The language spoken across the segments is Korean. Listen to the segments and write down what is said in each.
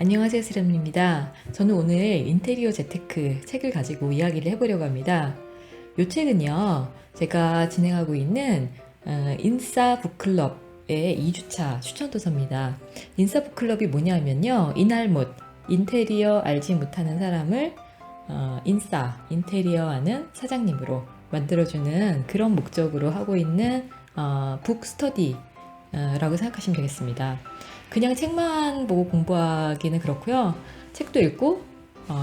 안녕하세요, 수련입니다. 저는 오늘 인테리어 재테크 책을 가지고 이야기를 해보려고 합니다. 이 책은요, 제가 진행하고 있는 인싸 북클럽의 2주차 추천 도서입니다. 인싸 북클럽이 뭐냐면요, 이날못, 인테리어 알지 못하는 사람을 인테리어 하는 사장님으로 만들어주는 그런 목적으로 하고 있는 북 스터디라고 생각하시면 되겠습니다. 그냥 책만 보고 공부하기는 그렇고요. 책도 읽고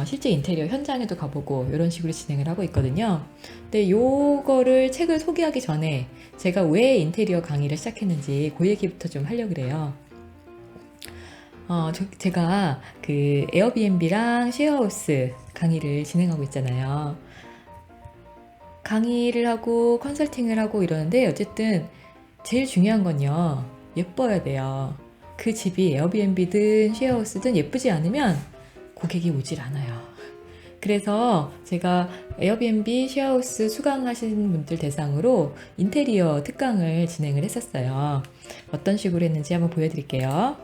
실제 인테리어 현장에도 가보고 이런 식으로 진행을 하고 있거든요. 근데 요거를 책을 소개하기 전에 제가 왜 인테리어 강의를 시작했는지 그 얘기부터 좀 하려고 그래요. 제가 그 에어비앤비랑 쉐어하우스 강의를 진행하고 있잖아요. 강의를 하고 컨설팅을 하고 이러는데 어쨌든 제일 중요한 건요. 예뻐야 돼요. 그 집이 에어비앤비든 쉐어하우스든 예쁘지 않으면 고객이 오질 않아요. 그래서 제가 에어비앤비, 쉐어하우스 수강하신 분들 대상으로 인테리어 특강을 진행을 했었어요. 어떤 식으로 했는지 한번 보여드릴게요.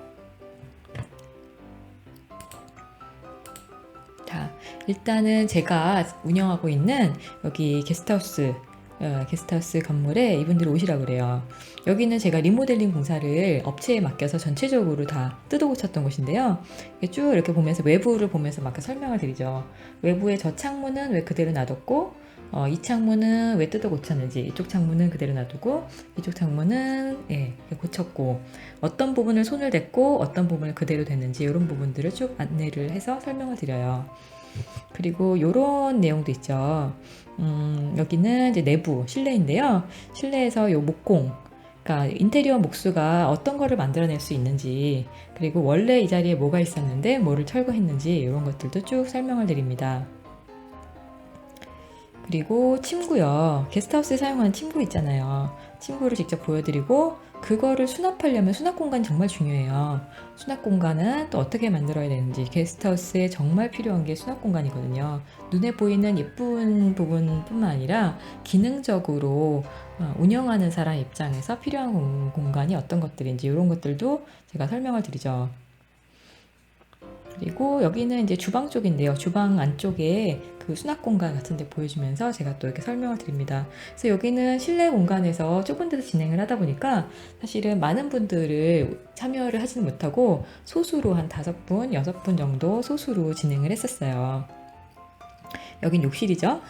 자, 일단은 제가 운영하고 있는 여기 게스트하우스 건물에 이분들이 오시라고 그래요. 여기는 제가 리모델링 공사를 업체에 맡겨서 전체적으로 다 뜯어 고쳤던 곳인데요. 쭉 이렇게 보면서 외부를 보면서 막 설명을 드리죠. 외부의 저 창문은 왜 그대로 놔뒀고, 이 창문은 왜 뜯어 고쳤는지, 이쪽 창문은 그대로 놔두고, 이쪽 창문은 고쳤고, 어떤 부분을 손을 댔고, 어떤 부분을 그대로 댔는지 이런 부분들을 쭉 안내를 해서 설명을 드려요. 그리고 이런 내용도 있죠. 여기는 이제 내부 실내인데요. 실내에서 요 목공, 그러니까 인테리어 목수가 어떤 거를 만들어낼 수 있는지, 그리고 원래 이 자리에 뭐가 있었는데 뭐를 철거했는지 이런 것들도 쭉 설명을 드립니다. 그리고 침구요. 게스트하우스에 사용하는 침구 있잖아요. 침구를 직접 보여드리고 그거를 수납하려면 수납 공간이 정말 중요해요. 수납 공간은 또 어떻게 만들어야 되는지 게스트하우스에 정말 필요한 게 수납 공간이거든요. 눈에 보이는 예쁜 부분뿐만 아니라 기능적으로 운영하는 사람 입장에서 필요한 공간이 어떤 것들인지 이런 것들도 제가 설명을 드리죠. 그리고 여기는 이제 주방 쪽인데요. 주방 안쪽에 그 수납 공간 같은 데 보여주면서 제가 또 이렇게 설명을 드립니다. 그래서 여기는 실내 공간에서 좁은 데서 진행을 하다 보니까 사실은 많은 분들을 참여를 하지는 못하고 소수로 한 5분, 6분 정도 소수로 진행을 했었어요. 여긴 욕실이죠.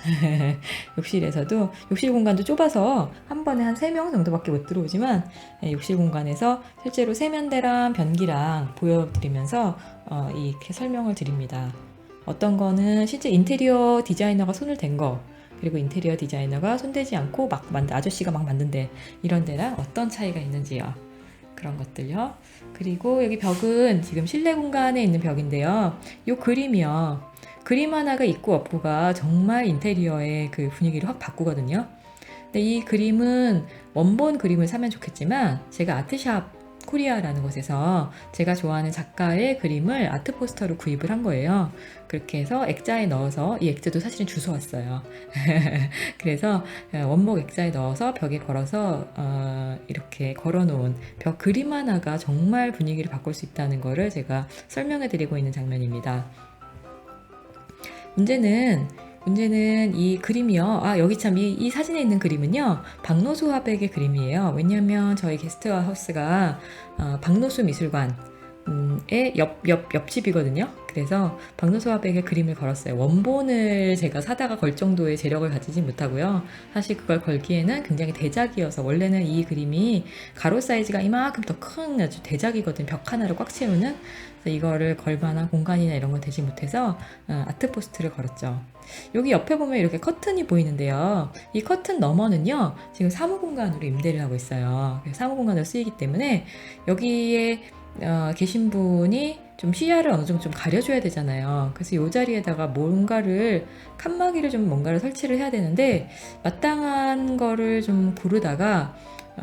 욕실에서도 욕실 공간도 좁아서 한 번에 한 3명 정도밖에 못 들어오지만 욕실 공간에서 실제로 세면대랑 변기랑 보여드리면서 이렇게 설명을 드립니다. 어떤 거는 실제 인테리어 디자이너가 손을 댄 거, 그리고 인테리어 디자이너가 손대지 않고 아저씨가 막 만든데 이런 데랑 어떤 차이가 있는지요. 그런 것들요. 그리고 여기 벽은 지금 실내 공간에 있는 벽인데요. 이 그림이요. 그림 하나가 있고 없고가 정말 인테리어의 그 분위기를 확 바꾸거든요. 근데 이 그림은 원본 그림을 사면 좋겠지만 제가 아트샵 코리아라는 곳에서 제가 좋아하는 작가의 그림을 아트 포스터로 구입을 한 거예요. 그렇게 해서 액자에 넣어서 이 액자도 사실은 주워 왔어요. 그래서 원목 액자에 넣어서 벽에 걸어서 이렇게 걸어놓은 벽 그림 하나가 정말 분위기를 바꿀 수 있다는 거를 제가 설명해 드리고 있는 장면입니다. 문제는 이 그림이요. 여기 참, 이 사진에 있는 그림은요. 박노수 화백의 그림이에요. 왜냐면 저희 게스트하우스가 박노수 미술관, 의 옆집이거든요. 그래서 박노수 화백의 그림을 걸었어요. 원본을 제가 사다가 걸 정도의 재력을 가지지 못하고요. 사실 그걸 걸기에는 굉장히 대작이어서 원래는 이 그림이 가로 사이즈가 이만큼 더 큰 아주 대작이거든. 벽 하나를 꽉 채우는. 그래서 이거를 걸 만한 공간이나 이런 건 되지 못해서 아트 포스트를 걸었죠. 여기 옆에 보면 이렇게 커튼이 보이는데요. 이 커튼 너머는요. 지금 사무공간으로 임대를 하고 있어요. 사무공간으로 쓰이기 때문에 여기에 계신 분이 좀 시야를 어느 정도 좀 가려줘야 되잖아요. 그래서 이 자리에다가 칸막이를 좀 뭔가를 설치를 해야 되는데, 마땅한 거를 좀 고르다가,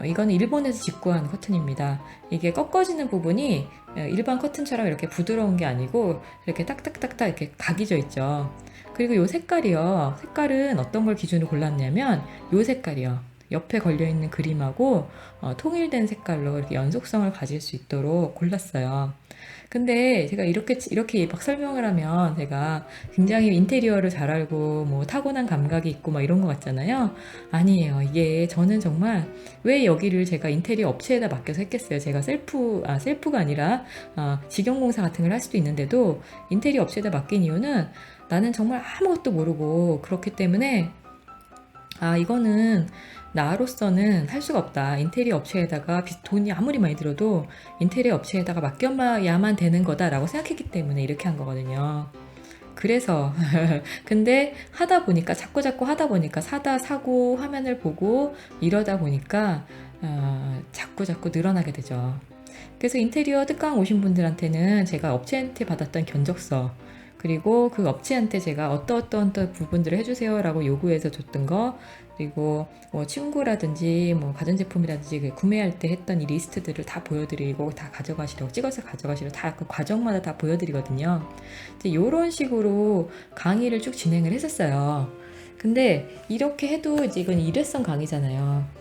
이거는 일본에서 직구한 커튼입니다. 이게 꺾어지는 부분이 일반 커튼처럼 이렇게 부드러운 게 아니고, 이렇게 딱딱딱딱 이렇게 각이져 있죠. 그리고 이 색깔은 어떤 걸 기준으로 골랐냐면, 이 색깔이요. 옆에 걸려있는 그림하고 통일된 색깔로 이렇게 연속성을 가질 수 있도록 골랐어요. 근데 제가 이렇게 막 설명을 하면 제가 굉장히 인테리어를 잘 알고 뭐 타고난 감각이 있고 막 이런 것 같잖아요. 아니에요. 이게 저는 정말 왜 여기를 제가 인테리어 업체에다 맡겨서 했겠어요. 제가 셀프가 아니라 직영공사 같은 걸 할 수도 있는데도 인테리어 업체에다 맡긴 이유는 나는 정말 아무것도 모르고 그렇기 때문에 이거는 나로서는 할 수가 없다. 인테리어 업체에다가 돈이 아무리 많이 들어도 인테리어 업체에다가 맡겨야만 되는 거다라고 생각했기 때문에 이렇게 한 거거든요. 그래서 근데 하다 보니까 자꾸 하다 보니까 사다 사고 화면을 보고 이러다 보니까 자꾸 늘어나게 되죠. 그래서 인테리어 특강 오신 분들한테는 제가 업체한테 받았던 견적서 그리고 그 업체한테 제가 어떤 부분들을 해주세요라고 요구해서 줬던 거 그리고 뭐 침구라든지 뭐 가전제품이라든지 그 구매할 때 했던 이 리스트들을 다 보여드리고 다 가져가시라고 찍어서 가져가시라고 다 그 과정마다 다 보여드리거든요. 이제 이런 식으로 강의를 쭉 진행을 했었어요. 근데 이렇게 해도 이제 이건 일회성 강의잖아요.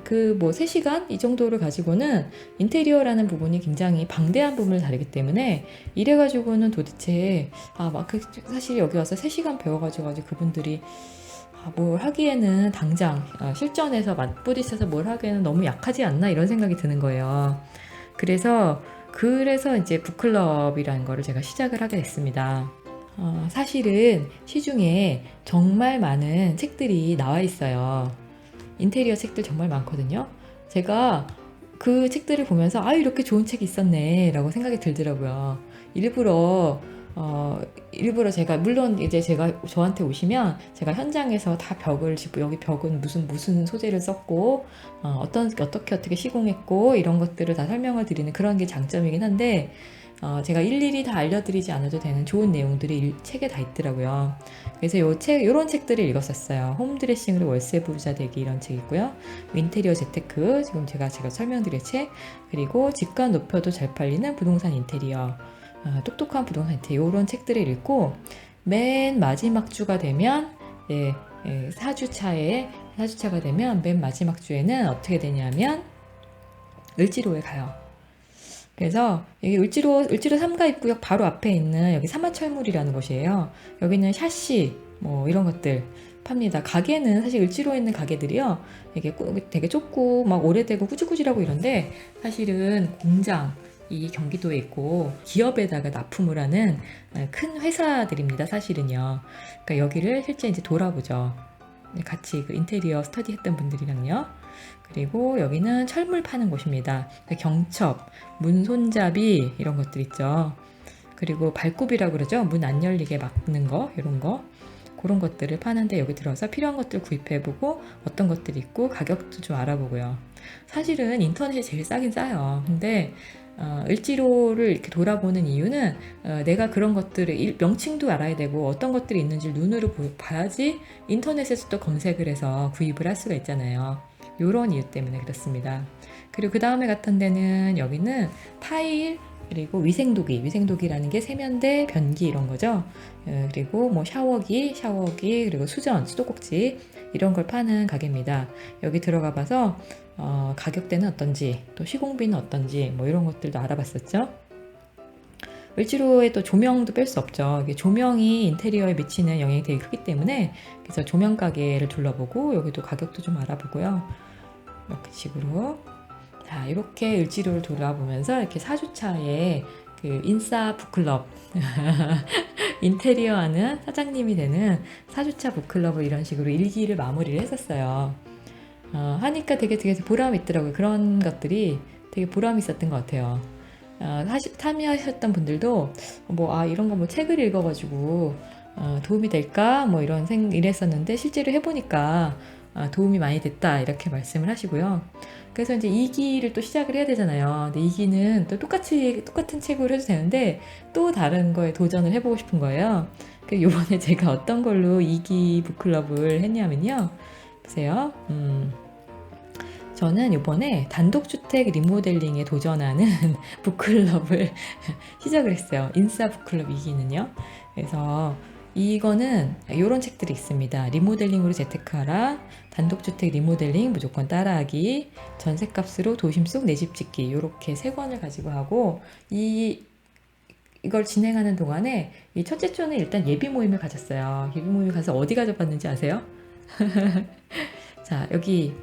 그 뭐 3시간 이 정도를 가지고는 인테리어라는 부분이 굉장히 방대한 부분을 다루기 때문에 이래가지고는 도대체 사실 여기 와서 3시간 배워가지고 그분들이 뭘 하기에는 당장 실전에서 맞부딪혀서 뭘 하기에는 너무 약하지 않나 이런 생각이 드는 거예요. 그래서 이제 북클럽이라는 거를 제가 시작을 하게 됐습니다. 사실은 시중에 정말 많은 책들이 나와 있어요. 인테리어 책들 정말 많거든요. 제가 그 책들을 보면서 이렇게 좋은 책이 있었네 라고 생각이 들더라고요. 일부러 제가 물론 이제 저한테 오시면 제가 현장에서 다 벽을 짚고 여기 벽은 무슨 소재를 썼고 어떻게 시공했고 이런 것들을 다 설명을 드리는 그런 게 장점이긴 한데 제가 일일이 다 알려드리지 않아도 되는 좋은 내용들이 책에 다 있더라고요. 그래서 요런 책들을 읽었었어요. 홈드레싱으로 월세 부자 되기 이런 책 있고요. 인테리어 재테크 지금 제가 설명드릴 책 그리고 집값 높여도 잘 팔리는 부동산 인테리어 똑똑한 부동산 인테리어 이런 책들을 읽고 맨 마지막 주가 되면 4주차가 되면 맨 마지막 주에는 어떻게 되냐면 을지로에 가요. 그래서 여기 을지로 3가 입구역 바로 앞에 있는 여기 사마철물이라는 곳이에요. 여기는 샤시 뭐 이런 것들 팝니다. 가게는 사실 을지로에 있는 가게들이요. 이게 되게 좁고 막 오래되고 꾸질꾸질하고 이런데 사실은 이 경기도에 있고 기업에다가 납품을 하는 큰 회사들입니다. 사실은요. 그러니까 여기를 실제 이제 돌아보죠. 같이 그 인테리어 스터디 했던 분들이랑요. 그리고 여기는 철물 파는 곳입니다. 경첩, 문 손잡이 이런 것들 있죠. 그리고 발굽이라고 그러죠. 문 안 열리게 막는 거 이런 거. 그런 것들을 파는데 여기 들어서 필요한 것들 구입해보고 어떤 것들이 있고 가격도 좀 알아보고요. 사실은 인터넷이 제일 싸긴 싸요. 근데 을지로를 이렇게 돌아보는 이유는 내가 그런 것들을 명칭도 알아야 되고 어떤 것들이 있는지 눈으로 봐야지 인터넷에서 또 검색을 해서 구입을 할 수가 있잖아요. 이런 이유 때문에 그렇습니다. 그리고 그 다음에 같은 데는 여기는 타일 그리고 위생도기라는 게 세면대, 변기 이런 거죠. 그리고 뭐 샤워기 그리고 수도꼭지 이런 걸 파는 가게입니다. 여기 들어가 봐서 가격대는 어떤지 또 시공비는 어떤지 뭐 이런 것들도 알아봤었죠. 을지로에 또 조명도 뺄 수 없죠. 이게 조명이 인테리어에 미치는 영향이 되게 크기 때문에 그래서 조명 가게를 둘러보고 여기도 가격도 좀 알아보고요. 이렇게 식으로 이렇게 을지로를 돌아보면서 이렇게 4주차에 그 인싸 북클럽 인테리어 하는 사장님이 되는 4주차 북클럽을 이런 식으로 일기를 마무리를 했었어요. 하니까 되게 보람이 있더라고요. 그런 것들이 되게 보람이 있었던 것 같아요. 참여하셨던 분들도 이런 거 책을 읽어가지고 도움이 될까 이랬었는데 실제로 해보니까 도움이 많이 됐다 이렇게 말씀을 하시고요. 그래서 이제 2기를 또 시작을 해야 되잖아요. 근데 2기는 또 똑같은 책으로 해도 되는데 또 다른 거에 도전을 해보고 싶은 거예요. 요번에 제가 어떤 걸로 2기 북클럽을 했냐면요. 보세요. 저는 이번에 단독주택 리모델링에 도전하는 북클럽을 시작을 했어요. 인싸 북클럽 2기는요. 그래서 이거는 이런 책들이 있습니다. 리모델링으로 재테크하라, 단독주택 리모델링 무조건 따라하기, 전셋값으로 도심 속 내 집 짓기 이렇게 3권을 가지고 하고 이 이걸 진행하는 동안에 이 첫째 조는 일단 예비 모임을 가졌어요. 예비 모임을 가서 어디 가져봤는지 아세요? 자, 여기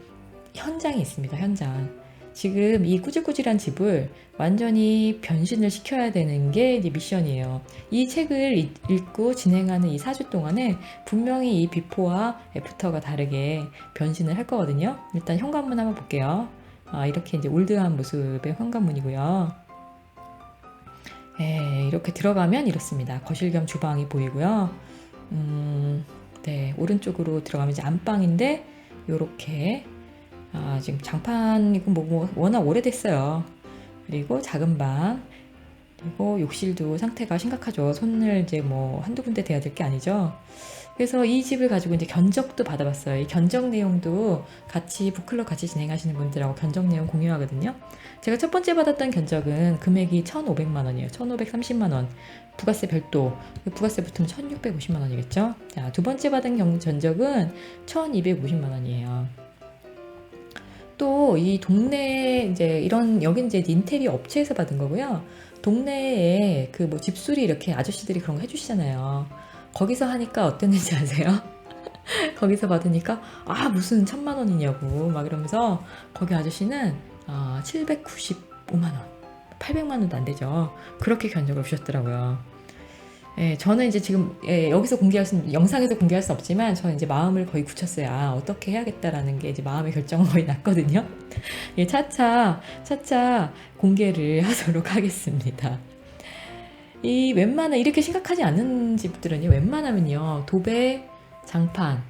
현장이 있습니다. 현장. 지금 이 꾸질꾸질한 집을 완전히 변신을 시켜야 되는 게 이제 미션이에요. 이 책을 읽고 진행하는 이 4주 동안에 분명히 이 비포와 애프터가 다르게 변신을 할 거거든요. 일단 현관문 한번 볼게요. 이렇게 이제 올드한 모습의 현관문이고요. 이렇게 들어가면 이렇습니다. 거실 겸 주방이 보이고요. 네, 오른쪽으로 들어가면 이제 안방인데 요렇게 지금 장판이고 뭐 워낙 오래됐어요. 그리고 작은 방, 그리고 욕실도 상태가 심각하죠. 손을 이제 뭐 한두 군데 대야 될 게 아니죠. 그래서 이 집을 가지고 이제 견적도 받아봤어요. 이 견적 내용도 같이 북클럽 같이 진행하시는 분들하고 견적 내용 공유하거든요. 제가 첫 번째 받았던 견적은 금액이 1,500만 원이에요. 1,530만 원. 부가세 별도. 부가세 붙으면 1,650만 원이겠죠. 자, 두 번째 받은 견적은 1,250만 원이에요. 또 이 동네 이제 이런 여기 이제 인테리어 업체에서 받은 거고요. 동네에 그 뭐 집수리 이렇게 아저씨들이 그런 거 해주시잖아요. 거기서 하니까 어땠는지 아세요? 거기서 받으니까 무슨 1,000만 원이냐고 막 이러면서 거기 아저씨는 795만 원, 800만 원도 안 되죠. 그렇게 견적을 주셨더라고요. 저는 이제 지금 여기서 영상에서 공개할 수 없지만 저는 이제 마음을 거의 굳혔어요. 어떻게 해야겠다라는 게 이제 마음의 결정은 거의 났거든요. 차차 공개를 하도록 하겠습니다. 이 웬만한 이렇게 심각하지 않은 집들은요, 웬만하면요 도배, 장판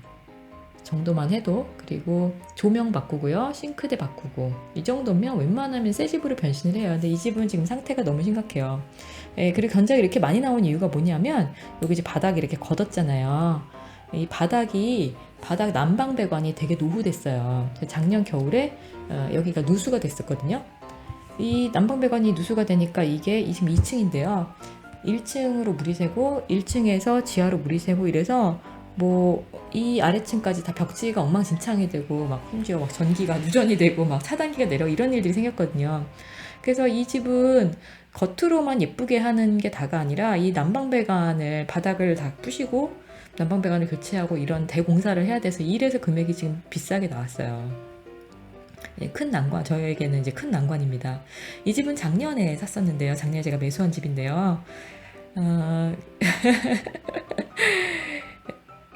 정도만 해도, 그리고 조명 바꾸고요, 싱크대 바꾸고, 이 정도면 웬만하면 새 집으로 변신을 해요. 근데 이 집은 지금 상태가 너무 심각해요. 그리고 견적이 이렇게 많이 나온 이유가 뭐냐면 여기 이제 바닥이 이렇게 걷었잖아요. 이 바닥 난방 배관이 되게 노후됐어요. 작년 겨울에 여기가 누수가 됐었거든요. 이 난방 배관이 누수가 되니까 이게 지금 2층인데요. 1층으로 물이 새고 1층에서 지하로 물이 새고 이래서 뭐 이 아래층까지 다 벽지가 엉망진창이 되고 막 심지어 막 전기가 누전이 되고 막 차단기가 내려 이런 일들이 생겼거든요. 그래서 이 집은 겉으로만 예쁘게 하는 게 다가 아니라 이 난방배관을 바닥을 다 부시고 난방배관을 교체하고 이런 대공사를 해야 돼서 이래서 금액이 지금 비싸게 나왔어요. 큰 난관, 저에게는 이제 큰 난관입니다. 이 집은 작년에 샀었는데요. 작년에 제가 매수한 집인데요.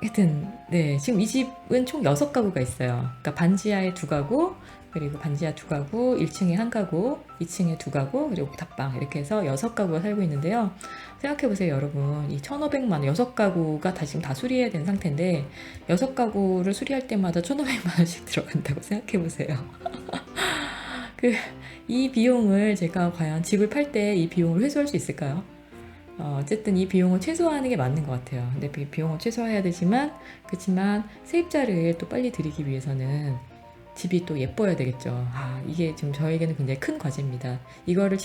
하여튼 네, 지금 이 집은 총 6가구가 있어요. 그러니까 반지하에 2가구, 그리고 반지하 2가구, 1층에 1가구, 2층에 2가구, 그리고 옥탑방 이렇게 해서 6가구가 살고 있는데요. 생각해보세요, 여러분. 이 1,500만 원, 6가구가 지금 다 수리해야 되는 상태인데 6가구를 수리할 때마다 1,500만 원씩 들어간다고 생각해보세요. 이 비용을 제가 과연 집을 팔 때 이 비용을 회수할 수 있을까요? 어쨌든 이 비용을 최소화하는 게 맞는 것 같아요. 근데 비용을 최소화해야 되지만, 그렇지만 세입자를 또 빨리 들이기 위해서는 집이 또 예뻐야 되겠죠. 이게 지금 저에게는 굉장히 큰 과제입니다. 이거를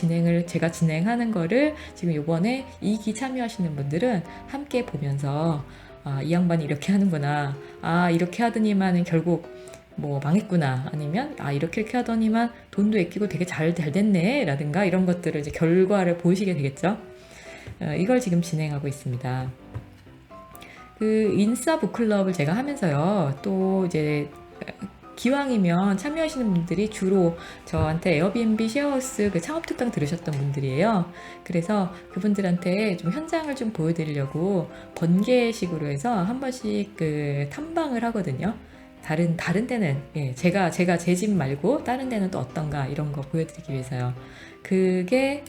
제가 진행하는 거를 지금 요번에 2기 참여하시는 분들은 함께 보면서 이 양반이 이렇게 하는구나. 이렇게 하더니만 결국 뭐 망했구나. 아니면 이렇게 하더니만 돈도 아끼고 되게 잘 됐네. 라든가 이런 것들을 이제 결과를 보시게 되겠죠. 이걸 지금 진행하고 있습니다. 그 인싸 북클럽을 제가 하면서요. 또 이제 기왕이면 참여하시는 분들이 주로 저한테 에어비앤비 쉐어하우스 그 창업 특강 들으셨던 분들이에요. 그래서 그분들한테 좀 현장을 좀 보여드리려고 번개식으로 해서 한 번씩 그 탐방을 하거든요. 다른 데는 제가 제 집 말고 다른 데는 또 어떤가 이런 거 보여드리기 위해서요. 그게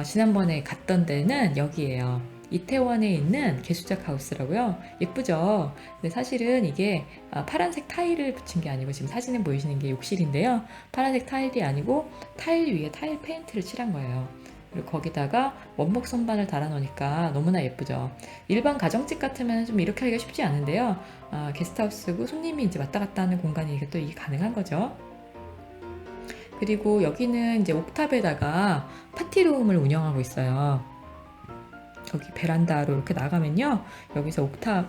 지난번에 갔던 데는 여기예요. 이태원에 있는 개수작 하우스라고요. 예쁘죠? 근데 사실은 이게 파란색 타일을 붙인 게 아니고 지금 사진에 보이시는 게 욕실인데요. 파란색 타일이 아니고 타일 위에 타일 페인트를 칠한 거예요. 그리고 거기다가 원목 선반을 달아 놓으니까 너무나 예쁘죠. 일반 가정집 같으면 좀 이렇게 하기가 쉽지 않은데요. 게스트하우스고 손님이 이제 왔다 갔다 하는 공간이니까 또 이게 가능한 거죠. 그리고 여기는 이제 옥탑에다가 파티룸을 운영하고 있어요. 여기 베란다로 이렇게 나가면요. 여기서 옥탑,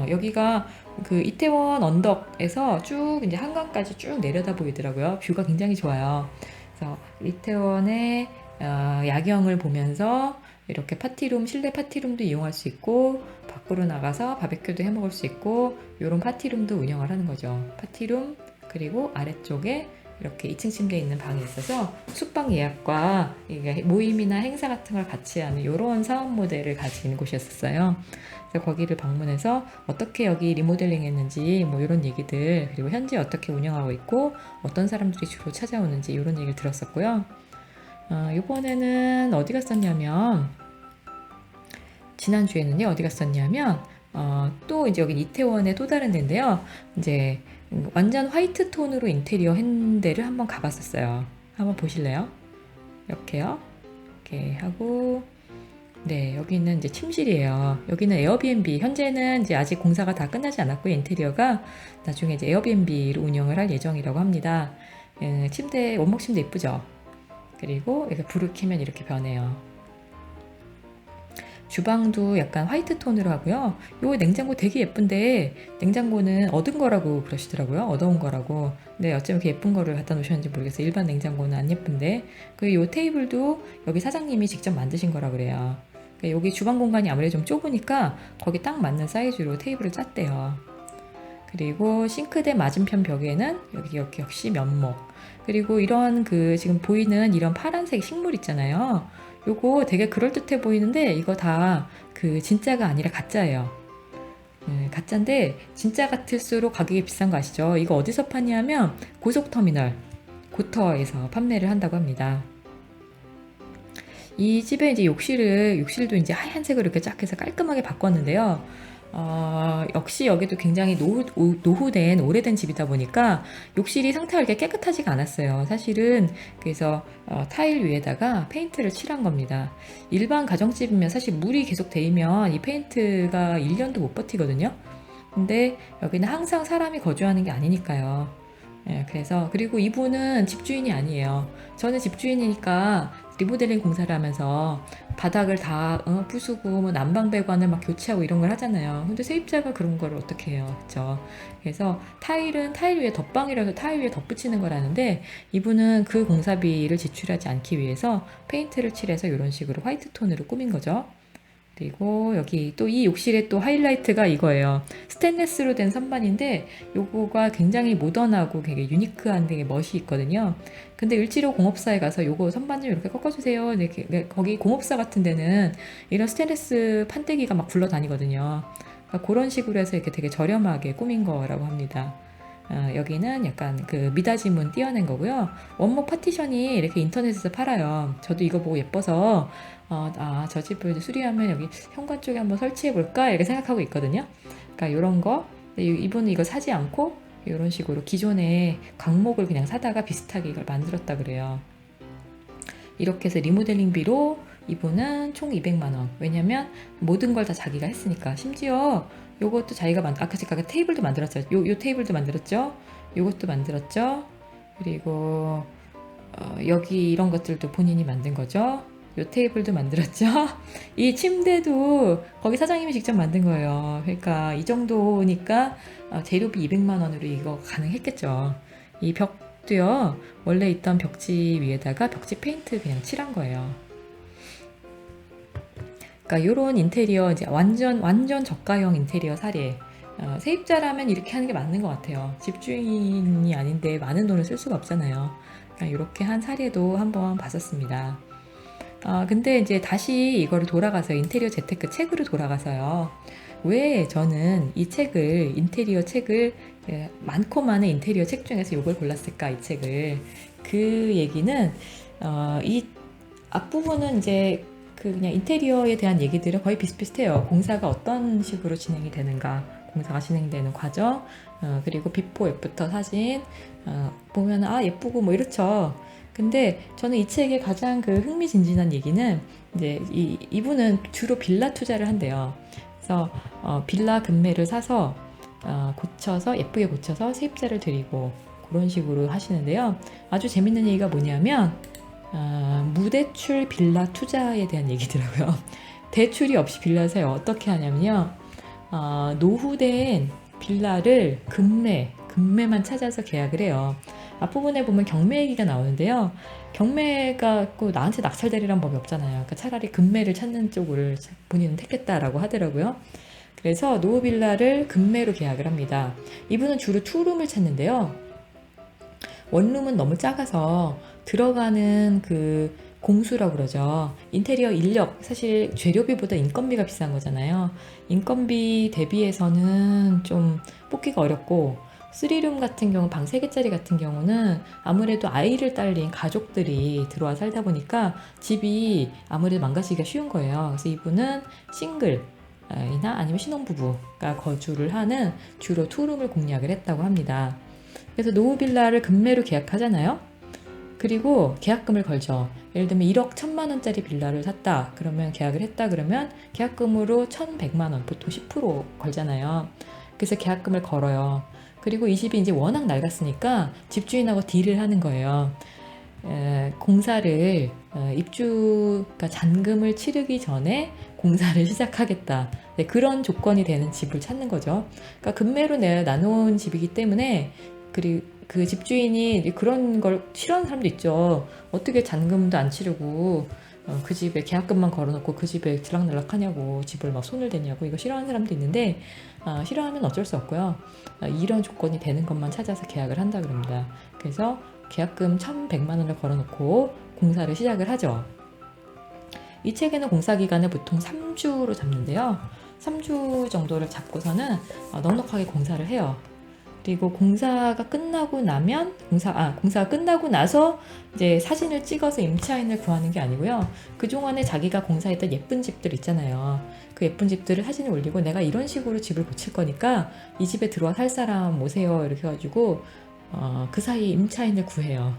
여기가 그 이태원 언덕에서 쭉 이제 한강까지 쭉 내려다 보이더라고요. 뷰가 굉장히 좋아요. 그래서 이태원의 야경을 보면서 이렇게 파티룸, 실내 파티룸도 이용할 수 있고 밖으로 나가서 바베큐도 해 먹을 수 있고 이런 파티룸도 운영을 하는 거죠. 파티룸 그리고 아래쪽에 이렇게 2층 침대에 있는 방이 있어서 숙박 예약과 이게 모임이나 행사 같은 걸 같이 하는 이런 사업 모델을 가진 곳이었어요. 그래서 거기를 방문해서 어떻게 여기 리모델링 했는지 뭐 이런 얘기들 그리고 현재 어떻게 운영하고 있고 어떤 사람들이 주로 찾아오는지 이런 얘기를 들었었고요. 이번에는 어디 갔었냐면 지난주에는요 어디 갔었냐면 또 이제 여기 이태원의 또 다른 데인데요. 이제 완전 화이트 톤으로 인테리어 한 데를 한번 가봤었어요. 한번 보실래요? 이렇게요. 이렇게 하고 네 여기는 이제 침실이에요. 여기는 에어비앤비 현재는 이제 아직 공사가 다 끝나지 않았고 인테리어가 나중에 이제 에어비앤비로 운영을 할 예정이라고 합니다. 침대 원목 침대 이쁘죠? 그리고 이렇게 불을 켜면 이렇게 변해요. 주방도 약간 화이트 톤으로 하고요. 요 냉장고 되게 예쁜데 냉장고는 얻은 거라고 그러시더라고요. 얻어온 거라고. 근데 어쩜 이렇게 예쁜 거를 갖다 놓으셨는지 모르겠어요. 일반 냉장고는 안 예쁜데. 그리고 요 테이블도 여기 사장님이 직접 만드신 거라 그래요. 그러니까 여기 주방 공간이 아무래도 좀 좁으니까 거기 딱 맞는 사이즈로 테이블을 짰대요. 그리고 싱크대 맞은편 벽에는 여기 역시 면목. 그리고 이런 그 지금 보이는 이런 파란색 식물 있잖아요. 요거 되게 그럴듯해 보이는데 이거 다 그 진짜가 아니라 가짜예요. 가짜인데 진짜 같을수록 가격이 비싼 거 아시죠? 이거 어디서 파냐면 고속터미널 고터에서 판매를 한다고 합니다. 이 집에 이제 욕실도 이제 하얀색으로 이렇게 쫙 해서 깔끔하게 바꿨는데요. 역시 여기도 굉장히 노후된 오래된 집이다 보니까 욕실이 상태가 이렇게 깨끗하지가 않았어요. 사실은 그래서 타일 위에다가 페인트를 칠한 겁니다. 일반 가정집이면 사실 물이 계속 데이면 이 페인트가 1년도 못 버티거든요. 근데 여기는 항상 사람이 거주하는 게 아니니까요. 그래서 그리고 이분은 집주인이 아니에요. 저는 집주인이니까 리모델링 공사를 하면서 바닥을 다 부수고 뭐 난방 배관을 막 교체하고 이런 걸 하잖아요. 근데 세입자가 그런 걸 어떻게 해요, 그렇죠? 그래서 타일은 타일 위에 덧방이라서 타일 위에 덧붙이는 거라는데 이분은 그 공사비를 지출하지 않기 위해서 페인트를 칠해서 이런 식으로 화이트 톤으로 꾸민 거죠. 그리고 여기 또 이 욕실의 또 하이라이트가 이거예요. 스테인레스로 된 선반인데 요거가 굉장히 모던하고 되게 유니크한 되게 멋이 있거든요. 근데 을지로 공업사에 가서 요거 선반 좀 이렇게 꺾어주세요. 거기 공업사 같은 데는 이런 스테인레스 판때기가 막 굴러다니거든요. 그러니까 그런 식으로 해서 이렇게 되게 저렴하게 꾸민 거라고 합니다. 여기는 약간 그 미닫이문 띄어낸 거고요. 원목 파티션이 이렇게 인터넷에서 팔아요. 저도 이거 보고 예뻐서 저 집을 수리하면 여기 현관 쪽에 한번 설치해 볼까 이렇게 생각하고 있거든요. 그러니까 이런 거 이분은 이거 사지 않고 이런 식으로 기존의 강목을 그냥 사다가 비슷하게 이걸 만들었다 그래요. 이렇게 해서 리모델링비로 이분은 총 200만 원. 왜냐면 모든 걸 다 자기가 했으니까. 심지어 요것도 자기가 아까 제가 테이블도 만들었죠. 요 테이블도 만들었죠. 요것도 만들었죠. 그리고 여기 이런 것들도 본인이 만든 거죠. 요 테이블도 만들었죠. 이 침대도 거기 사장님이 직접 만든 거예요. 그러니까 이 정도니까 재료비 200만 원으로 이거 가능했겠죠. 이 벽도요. 원래 있던 벽지 위에다가 벽지 페인트 그냥 칠한 거예요. 그러니까 요런 인테리어 이제 완전 저가형 인테리어 사례. 세입자라면 이렇게 하는 게 맞는 것 같아요. 집주인이 아닌데 많은 돈을 쓸 수가 없잖아요. 그러니까 이렇게 한 사례도 한번 봤었습니다. 근데 이제 다시 이거를 돌아가서 인테리어 재테크 책으로 돌아가서요. 왜 저는 이 책을 인테리어 책을 많고 많은 인테리어 책 중에서 이걸 골랐을까 이 책을 그 얘기는 이 앞부분은 이제 그냥 인테리어에 대한 얘기들은 거의 비슷비슷해요. 공사가 어떤 식으로 진행이 되는가, 공사가 진행되는 과정, 그리고 비포 애프터 사진 보면 예쁘고 뭐 이렇죠. 근데 저는 이 책의 가장 그 흥미진진한 얘기는 이제 이분은 주로 빌라 투자를 한대요. 그래서 빌라 금매를 사서 고쳐서 예쁘게 고쳐서 세입자를 드리고 그런 식으로 하시는데요. 아주 재밌는 얘기가 뭐냐면 무대출 빌라 투자에 대한 얘기더라고요. 대출이 없이 빌라를 사요. 어떻게 하냐면요. 노후된 빌라를 금매만 찾아서 계약을 해요. 앞부분에 보면 경매 얘기가 나오는데요. 경매가 꼭 나한테 낙찰되리란 법이 없잖아요. 그러니까 차라리 금매를 찾는 쪽을 본인은 택했다라고 하더라고요. 그래서 노후빌라를 금매로 계약을 합니다. 이분은 주로 투룸을 찾는데요. 원룸은 너무 작아서 들어가는 그 공수라고 그러죠. 인테리어 인력, 사실 재료비보다 인건비가 비싼 거잖아요. 인건비 대비해서는 좀 뽑기가 어렵고, 3룸 같은 경우, 방 3개짜리 같은 경우는 아무래도 아이를 딸린 가족들이 들어와 살다 보니까 집이 아무래도 망가지기가 쉬운 거예요. 그래서 이분은 싱글, 이나 아니면 신혼부부가 거주를 하는 주로 투룸을 공략을 했다고 합니다. 그래서 노후빌라를 금매로 계약하잖아요. 그리고 계약금을 걸죠. 예를 들면 1억 1천만 원짜리 빌라를 샀다. 그러면 계약을 했다 그러면 계약금으로 1,100만 원, 보통 10% 걸잖아요. 그래서 계약금을 걸어요. 그리고 이 집이 이제 워낙 낡았으니까 집주인하고 딜을 하는 거예요. 공사를 입주가 잔금을 치르기 전에 공사를 시작하겠다. 네, 그런 조건이 되는 집을 찾는 거죠. 그러니까 금매로 나눈 집이기 때문에 그리고 그 집주인이 그런 걸 싫어하는 사람도 있죠. 어떻게 잔금도 안 치르고 그 집에 계약금만 걸어놓고 그 집에 들락날락하냐고, 집을 막 손을 대냐고, 이거 싫어하는 사람도 있는데 싫어하면 어쩔 수 없고요. 이런 조건이 되는 것만 찾아서 계약을 한다 그럽니다. 그래서 계약금 1,100만 원을 걸어놓고 공사를 시작을 하죠. 이 책에는 공사 기간을 보통 3주로 잡는데요. 3주 정도를 잡고서는 넉넉하게 공사를 해요. 그리고 공사가 끝나고 나면 공사가 끝나고 나서 이제 사진을 찍어서 임차인을 구하는 게 아니고요. 그동안에 자기가 공사했던 예쁜 집들 있잖아요. 그 예쁜 집들을 사진을 올리고, 내가 이런 식으로 집을 고칠 거니까 이 집에 들어와 살 사람 오세요, 이렇게 해가지고 그 사이에 임차인을 구해요.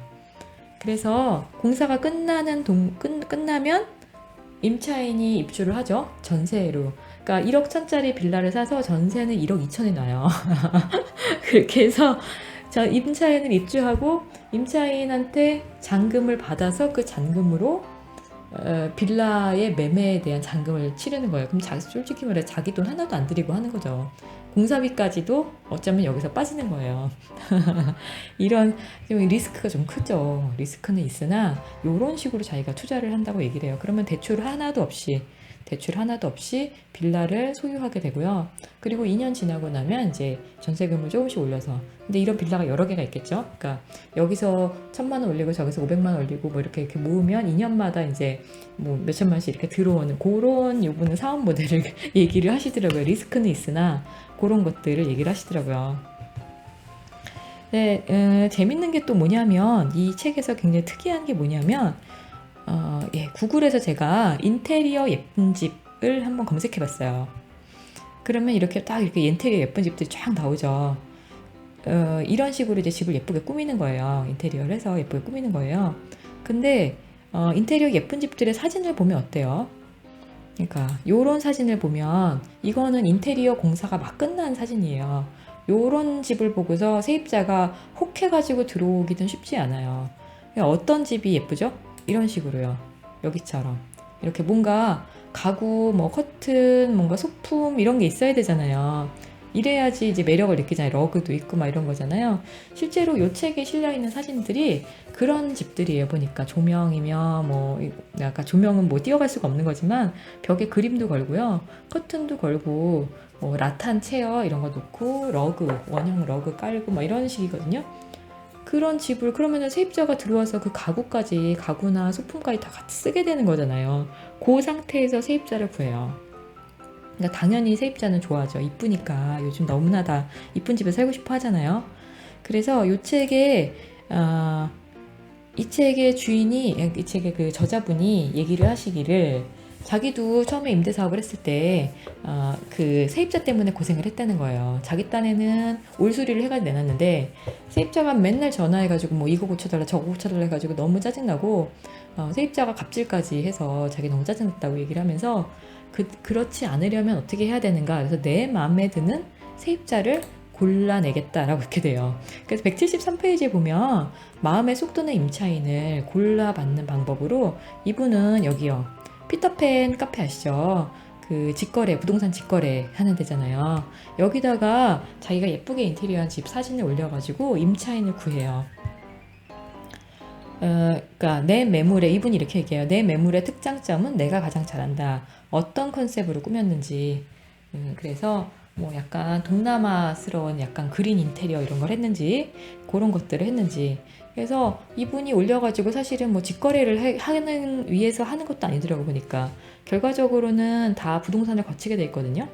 그래서 공사가 끝나면 임차인이 입주를 하죠. 전세로. 그러니까 1억 1천짜리 빌라를 사서 전세는 1억 2천에 놔요. 그렇게 해서 임차인을 입주하고 임차인한테 잔금을 받아서 그 잔금으로 빌라의 매매에 대한 잔금을 치르는 거예요. 그럼 솔직히 말해 자기 돈 하나도 안 들이고 하는 거죠. 공사비까지도 어쩌면 여기서 빠지는 거예요. 이런 좀 리스크가 좀 크죠. 리스크는 있으나 이런 식으로 자기가 투자를 한다고 얘기를 해요. 그러면 대출 하나도 없이 빌라를 소유하게 되고요. 그리고 2년 지나고 나면 이제 전세금을 조금씩 올려서, 근데 이런 빌라가 여러 개가 있겠죠. 그러니까 여기서 1,000만 원 올리고 저기서 500만 원 올리고 뭐 이렇게 모으면 2년마다 이제 뭐 몇천만씩 이렇게 들어오는 그런 요분은 사업 모델을 얘기를 하시더라고요. 리스크는 있으나 그런 것들을 얘기를 하시더라고요. 네, 재밌는 게 또 뭐냐면, 이 책에서 굉장히 특이한 게 뭐냐면, 구글에서 제가 인테리어 예쁜 집을 한번 검색해 봤어요. 그러면 이렇게 딱 이렇게 인테리어 예쁜 집들이 쫙 나오죠. 이런 식으로 이제 집을 예쁘게 꾸미는 거예요. 인테리어를 해서 예쁘게 꾸미는 거예요. 근데 인테리어 예쁜 집들의 사진을 보면 어때요? 그러니까 요런 사진을 보면 이거는 인테리어 공사가 막 끝난 사진이에요. 요런 집을 보고서 세입자가 혹해가지고 들어오기는 쉽지 않아요. 그러니까 어떤 집이 예쁘죠? 이런 식으로요. 여기처럼 이렇게 뭔가 가구, 뭐 커튼, 뭔가 소품 이런 게 있어야 되잖아요. 이래야지 이제 매력을 느끼잖아요. 러그도 있고 막 이런 거잖아요. 실제로 요 책에 실려 있는 사진들이 그런 집들이에요. 보니까 조명이며 뭐 약간 조명은 뭐 띄어갈 수가 없는 거지만 벽에 그림도 걸고요, 커튼도 걸고 뭐 라탄 체어 이런 거 놓고 러그, 원형 러그 깔고 막 이런 식이거든요. 그런 집을, 그러면은 세입자가 들어와서 그 가구나 소품까지 다 같이 쓰게 되는 거잖아요. 그 상태에서 세입자를 구해요. 그러니까 당연히 세입자는 좋아하죠. 이쁘니까. 요즘 너무나 다 이쁜 집에 살고 싶어 하잖아요. 그래서 이 책의 주인이, 이 책의 그 저자분이 얘기를 하시기를, 자기도 처음에 임대 사업을 했을 때 그 세입자 때문에 고생을 했다는 거예요. 자기 딴에는 올수리를 해가지고 내놨는데 세입자가 맨날 전화해가지고 뭐 이거 고쳐달라 저거 고쳐달라 해가지고 너무 짜증나고, 세입자가 갑질까지 해서 자기 너무 짜증났다고 얘기를 하면서, 그렇지 않으려면 어떻게 해야 되는가, 그래서 내 마음에 드는 세입자를 골라내겠다라고 이렇게 돼요. 그래서 173페이지에 보면 마음에 쏙 드는 임차인을 골라받는 방법으로, 이분은 여기요, 피터팬 카페 아시죠? 그 직거래, 부동산 직거래 하는 데잖아요. 여기다가 자기가 예쁘게 인테리어한 집 사진을 올려가지고 임차인을 구해요. 그러니까 내 매물의 이분이 이렇게 얘기해요. 내 매물의 특장점은 내가 가장 잘한다. 어떤 컨셉으로 꾸몄는지. 그래서 뭐 약간 동남아스러운 약간 그린 인테리어 이런 걸 했는지 그런 것들을 했는지. 그래서 이분이 올려가지고 사실은 뭐 직거래를 하는 위해서 하는 것도 아니더라고 보니까 결과적으로는 다 부동산을 거치게 돼 있거든요.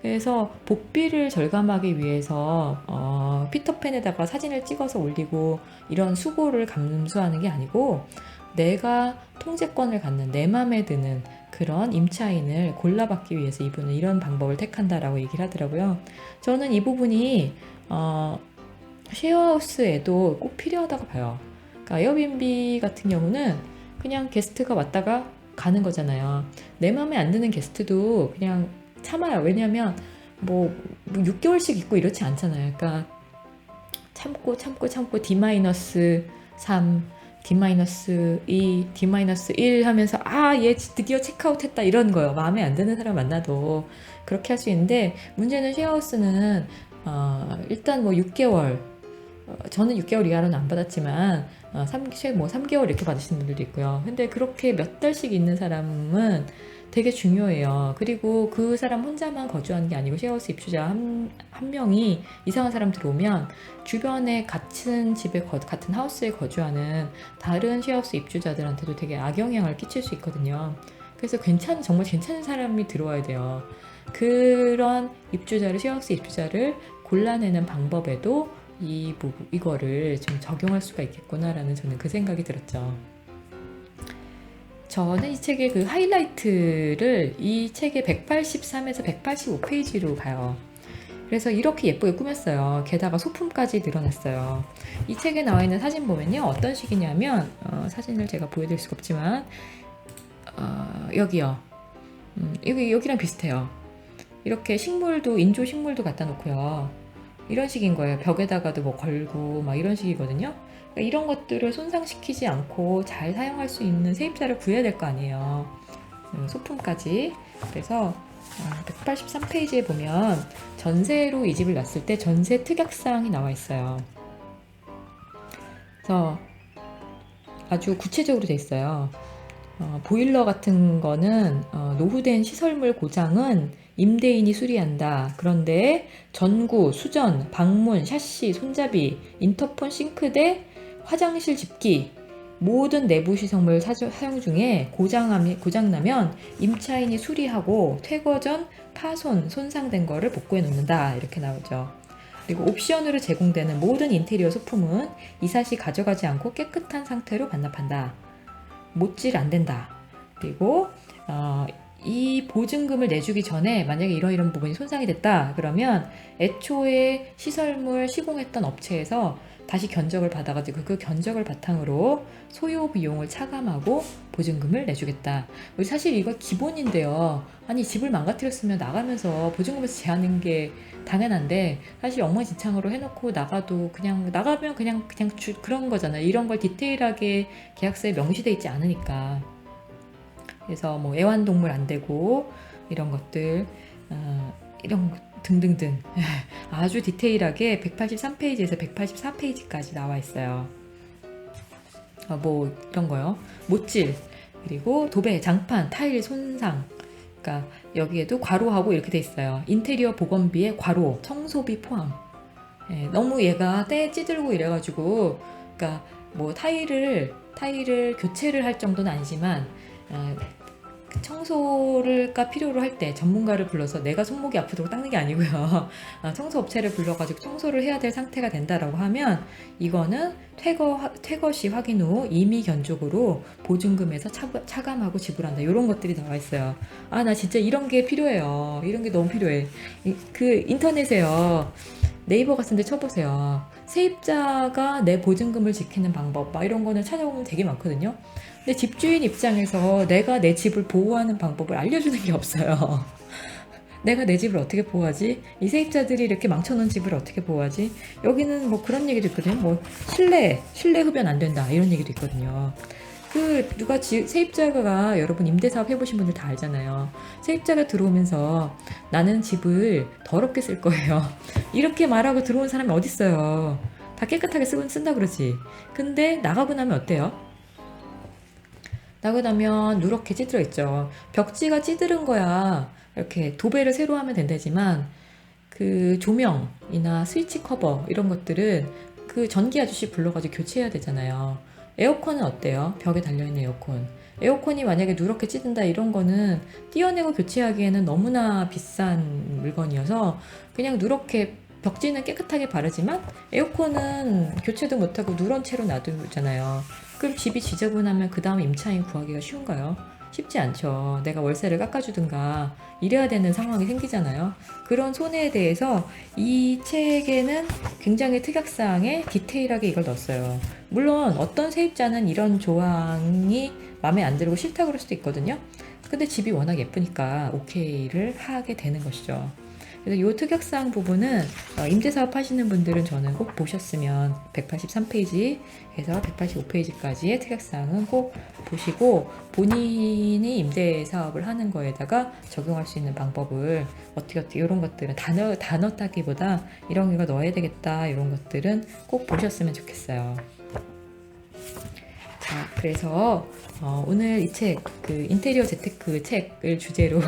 그래서 복비를 절감하기 위해서 피터팬에다가 사진을 찍어서 올리고 이런 수고를 감수하는 게 아니고 내가 통제권을 갖는 내 맘에 드는 그런 임차인을 골라받기 위해서 이분은 이런 방법을 택한다라고 얘기를 하더라고요. 저는 이 부분이 쉐어하우스에도 꼭 필요하다고 봐요. 그러니까 에어비앤비 같은 경우는 그냥 게스트가 왔다가 가는 거잖아요. 내 맘에 안 드는 게스트도 그냥 참아요. 왜냐면 뭐 6개월씩 있고 이렇지 않잖아요. 그러니까 참고 D-3, D-2, D-1 하면서 얘 드디어 체크아웃 했다 이런 거요. 마음에 안 드는 사람 만나도 그렇게 할 수 있는데 문제는 쉐어하우스는 일단 뭐 6개월 저는 6개월 이하로는 안 받았지만 3개월 이렇게 받으시는 분들도 있고요. 근데 그렇게 몇 달씩 있는 사람은 되게 중요해요. 그리고 그 사람 혼자만 거주하는 게 아니고 쉐어하우스 입주자 한 명이 이상한 사람 들어오면 주변에 같은 집에 같은 하우스에 거주하는 다른 쉐어하우스 입주자들한테도 되게 악영향을 끼칠 수 있거든요. 그래서 정말 괜찮은 사람이 들어와야 돼요. 그런 쉐어하우스 입주자를 골라내는 방법에도 이거를 좀 적용할 수가 있겠구나라는 저는 그 생각이 들었죠. 저는 이 책의 그 하이라이트를 이 책의 183에서 185페이지로 봐요. 그래서 이렇게 예쁘게 꾸몄어요. 게다가 소품까지 늘어났어요. 이 책에 나와 있는 사진 보면요. 어떤 식이냐면 사진을 제가 보여드릴 수가 없지만 여기요. 여기랑 비슷해요. 이렇게 인조 식물도 갖다 놓고요. 이런 식인 거예요. 벽에다가도 뭐 걸고 막 이런 식이거든요. 그러니까 이런 것들을 손상시키지 않고 잘 사용할 수 있는 세입자를 구해야 될 거 아니에요. 소품까지. 그래서 183페이지에 보면 전세로 이 집을 놨을 때 전세 특약사항이 나와 있어요. 그래서 아주 구체적으로 돼 있어요. 보일러 같은 거는 노후된 시설물 고장은 임대인이 수리한다. 그런데 전구, 수전, 방문, 샤시, 손잡이, 인터폰, 싱크대, 화장실 집기 모든 내부 시설물 사용 중에 고장나면 임차인이 수리하고 퇴거 전 파손, 손상된 거를 복구해 놓는다. 이렇게 나오죠. 그리고 옵션으로 제공되는 모든 인테리어 소품은 이사 시 가져가지 않고 깨끗한 상태로 반납한다. 못질 안 된다. 그리고 이 보증금을 내주기 전에 만약에 이런 부분이 손상이 됐다 그러면 애초에 시설물 시공했던 업체에서 다시 견적을 받아가지고 그 견적을 바탕으로 소요 비용을 차감하고 보증금을 내주겠다. 사실 이거 기본인데요. 아니 집을 망가뜨렸으면 나가면서 보증금에서 제하는 게 당연한데 사실 엉망진창으로 해놓고 나가도 나가면 그런 거잖아요. 이런 걸 디테일하게 계약서에 명시돼 있지 않으니까. 그래서 뭐 애완동물 안 되고 이런 것들 이런 등등등 아주 디테일하게 183페이지에서 184페이지까지 나와 있어요. 뭐 이런 거요. 못질 그리고 도배, 장판, 타일 손상. 그러니까 여기에도 괄호하고 이렇게 돼 있어요. 인테리어 보건비에 괄호, 청소비 포함. 너무 얘가 때 찌들고 이래가지고 그러니까 뭐 타일을 교체를 할 정도는 아니지만 청소가 필요로 할 때 전문가를 불러서 내가 손목이 아프다고 닦는 게 아니고요. 청소 업체를 불러가지고 청소를 해야 될 상태가 된다라고 하면 이거는 퇴거 시 확인 후 임의 견적으로 보증금에서 차감하고 지불한다. 이런 것들이 나와 있어요. 나 진짜 이런 게 필요해요. 이런 게 너무 필요해. 그 인터넷에요. 네이버 같은 데 쳐보세요. 세입자가 내 보증금을 지키는 방법 막 이런 거는 찾아보면 되게 많거든요. 근데 집주인 입장에서 내가 내 집을 보호하는 방법을 알려주는 게 없어요. 내가 내 집을 어떻게 보호하지? 이 세입자들이 이렇게 망쳐놓은 집을 어떻게 보호하지? 여기는 뭐 그런 얘기도 있거든요. 뭐 실내 흡연 안 된다 이런 얘기도 있거든요. 세입자가 여러분 임대사업 해보신 분들 다 알잖아요. 세입자가 들어오면서 나는 집을 더럽게 쓸 거예요. 이렇게 말하고 들어온 사람이 어딨어요. 다 깨끗하게 쓴다 그러지. 근데 나가고 나면 어때요? 나가고 나면 누렇게 찌들어 있죠. 벽지가 찌들은 거야 이렇게 도배를 새로 하면 된다지만 그 조명이나 스위치 커버 이런 것들은 그 전기 아저씨 불러가지고 교체해야 되잖아요. 에어컨은 어때요? 벽에 달려있는 에어컨. 에어컨이 만약에 누렇게 찌든다 이런 거는 떼어내고 교체하기에는 너무나 비싼 물건이어서 그냥 누렇게 벽지는 깨끗하게 바르지만 에어컨은 교체도 못하고 누런 채로 놔두잖아요. 그럼 집이 지저분하면 그 다음 임차인 구하기가 쉬운가요? 쉽지 않죠. 내가 월세를 깎아주든가 이래야 되는 상황이 생기잖아요. 그런 손해에 대해서 이 책에는 굉장히 특약사항에 디테일하게 이걸 넣었어요. 물론 어떤 세입자는 이런 조항이 마음에 안 들고 싫다 그럴 수도 있거든요. 근데 집이 워낙 예쁘니까 오케이를 하게 되는 것이죠. 그래서 이 특약사항 부분은 임대사업 하시는 분들은 저는 꼭 보셨으면 183페이지에서 185페이지까지의 특약사항은 꼭 보시고 본인이 임대사업을 하는 거에다가 적용할 수 있는 방법을 어떻게 이런 것들은 단어 따기보다 이런 거 넣어야 되겠다 이런 것들은 꼭 보셨으면 좋겠어요. 자, 그래서 오늘 이 책, 그 인테리어 재테크 책을 주제로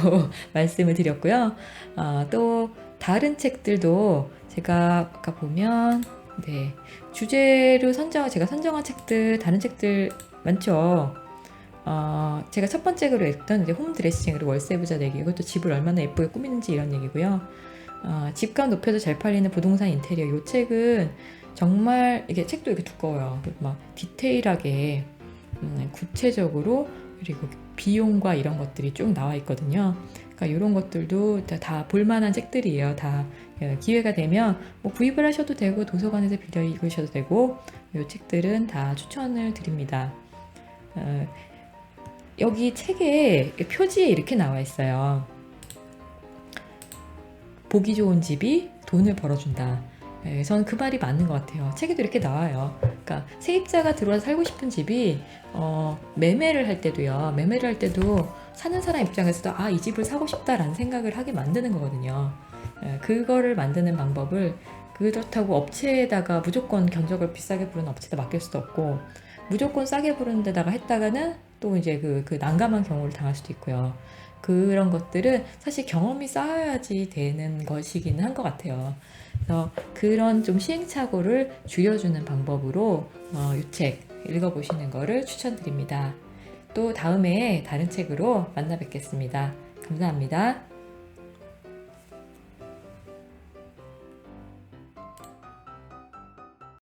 말씀을 드렸고요. 또 다른 책들도 제가 아까 보면 네, 주제로 제가 선정한 책들, 다른 책들 많죠. 제가 첫 번째로 읽던 이제 홈 드레싱으로 월세 부자 내기, 이것도 집을 얼마나 예쁘게 꾸미는지 이런 얘기고요. 집값 높여도 잘 팔리는 부동산 인테리어, 이 책은 정말 이게 책도 이렇게 두꺼워요. 막 디테일하게 구체적으로 그리고 비용과 이런 것들이 쭉 나와 있거든요. 그러니까 이런 것들도 다 볼만한 책들이에요. 다 기회가 되면 뭐 구입을 하셔도 되고 도서관에서 빌려 읽으셔도 되고 이 책들은 다 추천을 드립니다. 여기 책에 표지에 이렇게 나와 있어요. 보기 좋은 집이 돈을 벌어준다. 저는 그 말이 맞는 것 같아요. 책에도 이렇게 나와요. 그러니까 세입자가 들어와서 살고 싶은 집이 매매를 할 때도요. 매매를 할 때도 사는 사람 입장에서도 이 집을 사고 싶다라는 생각을 하게 만드는 거거든요. 그거를 만드는 방법을 그렇다고 업체에다가 무조건 견적을 비싸게 부르는 업체에다 맡길 수도 없고 무조건 싸게 부르는 데다가 했다가는 또 이제 그 난감한 경우를 당할 수도 있고요. 그런 것들은 사실 경험이 쌓여야지 되는 것이기는 한 것 같아요. 그래서 그런 좀 시행착오를 줄여주는 방법으로 이 책 읽어보시는 거를 추천드립니다. 또 다음에 다른 책으로 만나 뵙겠습니다. 감사합니다.